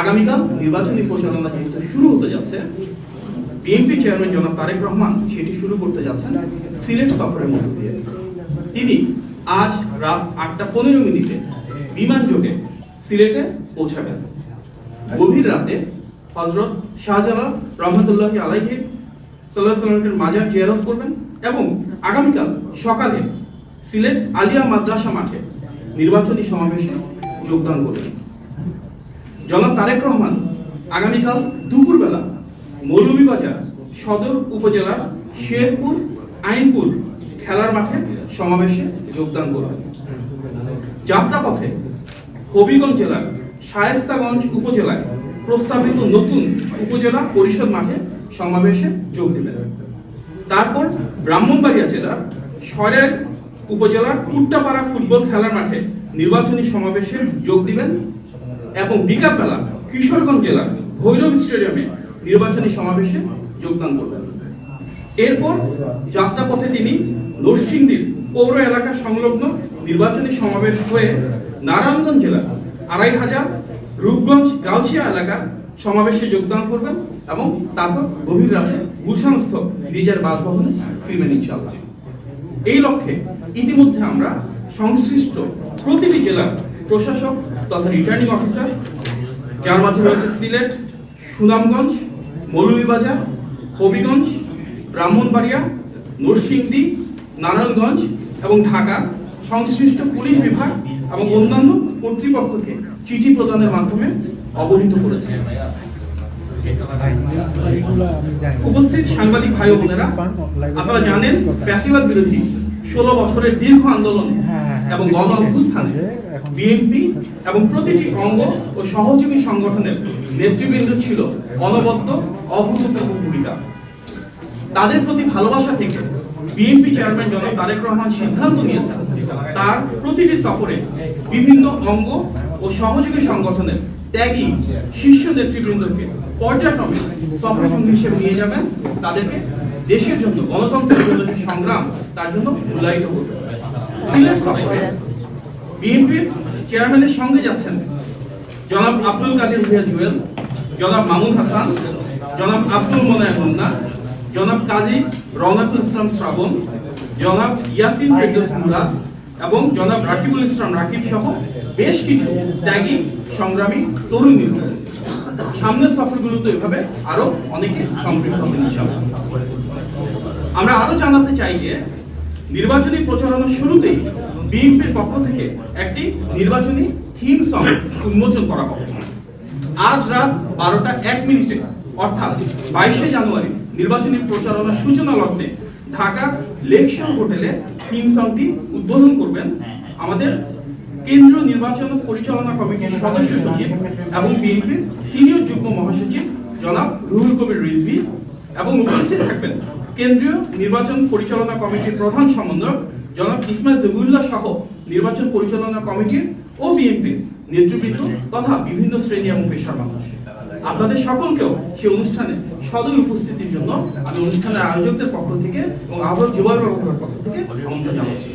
আগামীকাল নির্বাচনী প্রচারণা যেহেতু শুরু হতে যাচ্ছে, বিএনপি চেয়ারম্যান জনাব তারেক রহমান সেটি শুরু করতে যাচ্ছেন সিলেট সফরের মধ্য দিয়ে। তিনি আজ রাত 8:15 বিমান যোগে সিলেটে পৌঁছাবেন। গভীর রাতে হযরত শাহজালাল রহমতুল্লাহি আলাইহি সাল্লাল্লাহু আলাইহি ওয়াসাল্লামের মাজার জিয়ারত করবেন এবং আগামীকাল সকালে সিলেট আলিয়া মাদ্রাসা মাঠে নির্বাচনী সমাবেশে যোগদান করবেন। জনাব তারেক রহমান আগামীকাল দুপুরবেলা মৌলভীবাজার সদর উপজেলার শেরপুর আইনপুর খেলার মাঠে সমাবেশে যোগদান করবেন। যাত্রাপথে হবিগঞ্জ জেলার শায়েস্তাগঞ্জ উপজেলায় প্রস্তাবিত নতুন উপজেলা পরিষদ মাঠে সমাবেশে যোগ দেবেন। তারপর ব্রাহ্মণবাড়িয়া জেলার সরের উপজেলার কুট্টাপাড়া ফুটবল খেলার মাঠে নির্বাচনী সমাবেশে যোগ দিবেন এবং বিকালবেলা কিশোরগঞ্জ জেলার ভৈরব স্টেডিয়ামে নির্বাচনী সমাবেশে যোগদান করবেন। এরপর যাত্রাপথে তিনি নরসিংদীর পৌর এলাকা সংলগ্ন নির্বাচনী সমাবেশ হয়ে নারায়ণগঞ্জ জেলার 2500 রূপগঞ্জ গাউছিয়া এলাকার সমাবেশে যোগদান করবেন এবং তারপর গভীর রাতে গুলশানস্থ নিজের বাসভবনে ফিরবেন ইনশাআল্লাহ। এই লক্ষ্যে ইতিমধ্যে আমরা সংশ্লিষ্ট প্রতিটি জেলার প্রশাসক তথা রিটার্নিং অফিসার, যার মাঝে রয়েছে সিলেট, সুনামগঞ্জ, মৌলভীবাজার, হবিগঞ্জ, ব্রাহ্মণবাড়িয়া, নরসিংদী, নারায়ণগঞ্জ এবং ঢাকা সংশ্লিষ্ট পুলিশ বিভাগ এবং অন্যান্য কর্তৃপক্ষকে চিঠি প্রদানের মাধ্যমে অবহিত করেছে। উপস্থিত সাংবাদিক ভাই ও বোনেরা, আপনারা জানেন ফ্যাসিবাদ বিরোধী 16 বছরের দীর্ঘ আন্দোলন এবং গণ অভ্যুত্থানে বিএনপি এবং প্রতিটি অঙ্গ ও সহযোগী সংগঠনের নেতৃবৃন্দ ছিল অনবদ্য অভূতপূর্ব ভূমিকা। তাদের প্রতি ভালোবাসা থেকে বিএনপি চেয়ারম্যান জনাব তারেক রহমান সিদ্ধান্ত নিয়েছেন তার প্রতিটি সফরে বিভিন্ন অঙ্গ ও সহযোগী সংগঠনের ত্যাগী শীর্ষ নেতৃবৃন্দকে পর্যায়ক্রমে সফর সঙ্গী হিসেবে নিয়ে যাবেন। তাদেরকে দেশের জন্য, গণতন্ত্রের জন্য যে সংগ্রাম তার জন্য মূল্যায়িত করবেন। সিলেট সফরে বিএনপির চেয়ারম্যানের সঙ্গে যাচ্ছেন জনাব আব্দুল কাদের ভূঁইয়া জুয়েল, জনাব মামুন হাসান, জনাব আব্দুল মোনায়েম মুন্না, জনাব কাজী রওনাকুল ইসলাম শ্রাবণ, জনাব ইয়াসিন ফেরদৌস মুরাদ এবং জনাব রাকিবুল ইসলাম রাকিব সহ বেশ কিছু ত্যাগী সংগ্রামী তরুণ নেতৃত্ব। সামনের সফরগুলোতে এভাবে আরো অনেকে সম্পৃক্ত হবেন ইনশাআল্লাহ। আমরা আরো জানাতে চাই যে নির্বাচনী প্রচারণা শুরুতেই বিএনপির পক্ষ থেকে একটি নির্বাচনী থিম সং উন্মোচন করা হবে। আজ রাত 12:01 অর্থাৎ 22 জানুয়ারি নির্বাচনী প্রচারণা সূচনা লগ্নে ঢাকা লেকশোর হোটেলে থিম সংটি উদ্বোধন করবেন আমাদের কেন্দ্রীয় নির্বাচন পরিচালনা কমিটির সদস্য সচিব এবং বিএনপির সিনিয়র যুগ্ম মহাসচিব জনাব রুহুল কবির রিজভী এবং উপস্থিত থাকবেন কেন্দ্রীয় নির্বাচন পরিচালনা কমিটির প্রধান সমন্বয়ক জনাব ইসমাইল জহুরুল্লাহ সহ নির্বাচন পরিচালনা কমিটির ও বিএনপির নেতৃবৃন্দ তথা বিভিন্ন শ্রেণী এবং পেশার মানুষ। আপনাদের সকলকেও সেই অনুষ্ঠানে সদয় উপস্থিতির জন্য আমি অনুষ্ঠানের আয়োজকদের পক্ষ থেকে এবং আহ্বায়ক যুব বিভাগের পক্ষ থেকে আমন্ত্রণ জানাচ্ছি।